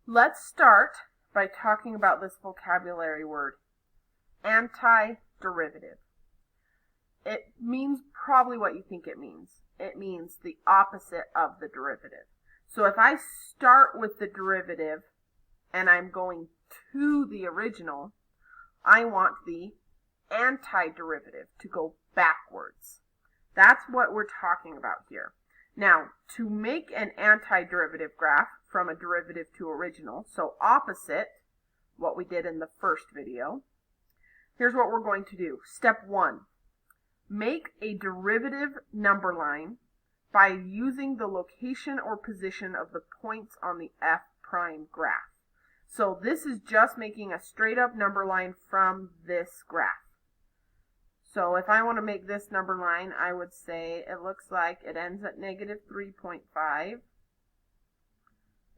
Let's start by talking about this vocabulary word, antiderivative. It means probably what you think it means. It means the opposite of the derivative. So if I start with the derivative and I'm going to the original, I want the antiderivative to go backwards. That's what we're talking about here. Now, to make an antiderivative graph from a derivative to original, so opposite what we did in the first video, here's what we're going to do. Step 1, make a derivative number line by using the location or position of the points on the f prime graph. So this is just making a straight up number line from this graph. So if I want to make this number line, I would say it looks like it ends at negative 3.5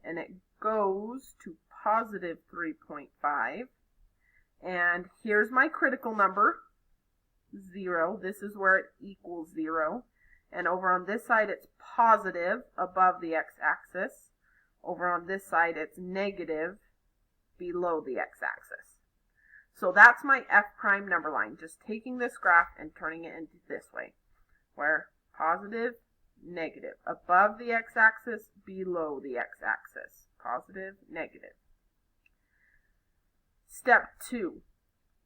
and it goes to positive 3.5. And here's my critical number, 0. This is where it equals 0. And over on this side, it's positive above the x-axis. Over on this side, it's negative below the x-axis. So that's my f prime number line, just taking this graph and turning it into this way, where positive, negative, above the x-axis, below the x-axis, positive, negative. Step 2,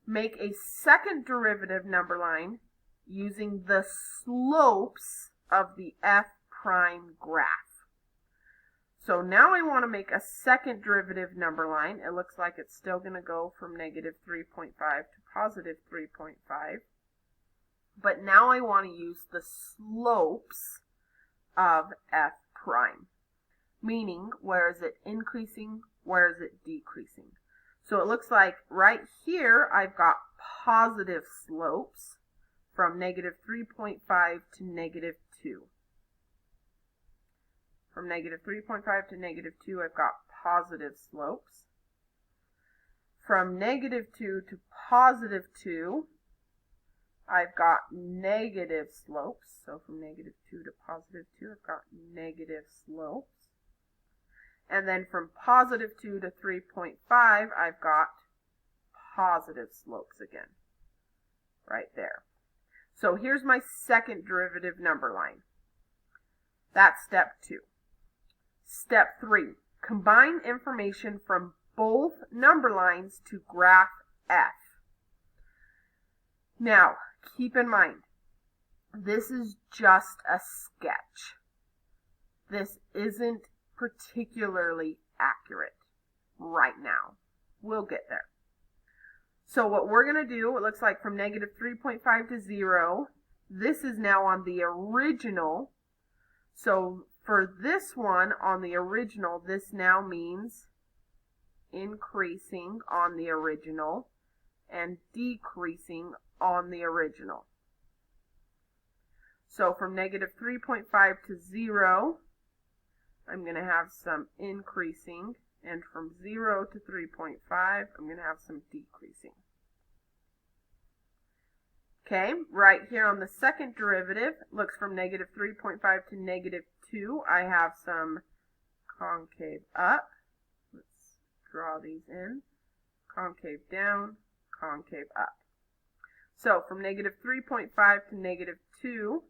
make a second derivative number line using the slopes of the f prime graph. So now I want to make a second derivative number line. It looks like it's still going to go from negative 3.5 to positive 3.5. But now I want to use the slopes of f prime. Meaning, where is it increasing? Where is it decreasing? So it looks like right here I've got positive slopes from negative 3.5 to negative 2. From negative 3.5 to negative 2, I've got positive slopes. From negative 2 to positive 2, I've got negative slopes. So from negative 2 to positive 2, I've got negative slopes. And then from positive 2 to 3.5, I've got positive slopes again, right there. So here's my second derivative number line. That's step 2. Step 3, combine information from both number lines to graph F. Now, keep in mind, this is just a sketch. This isn't particularly accurate right now. We'll get there. So what we're going to do, it looks like from negative 3.5 to 0, this is now on the original. So for this one on the original, this now means increasing on the original and decreasing on the original. So from negative 3.5 to 0, I'm going to have some increasing, and from 0 to 3.5, I'm going to have some decreasing. Okay, right here on the second derivative, looks from negative 3.5 to negative 2. I have some concave up. Let's draw these in. Concave down, concave up. So from negative 3.5 to negative 2,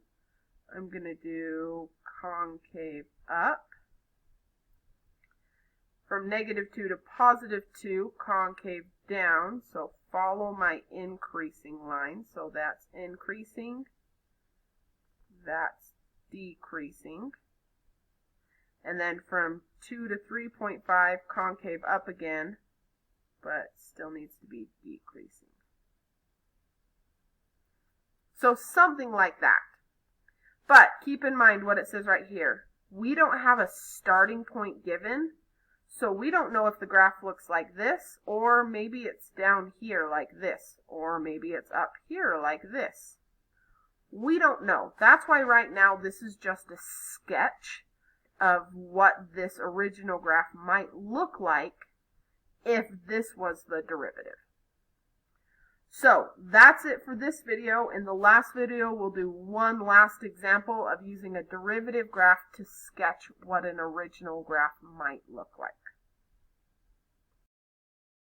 I'm going to do concave up. From negative 2 to positive 2, concave down. So follow my increasing line. So that's increasing. That's decreasing. And then from 2 to 3.5, concave up again, but still needs to be decreasing. So something like that. But keep in mind what it says right here. We don't have a starting point given. So we don't know if the graph looks like this, or maybe it's down here like this, or maybe it's up here like this. We don't know. That's why right now this is just a sketch of what this original graph might look like if this was the derivative. So that's it for this video. In the last video, we'll do one last example of using a derivative graph to sketch what an original graph might look like.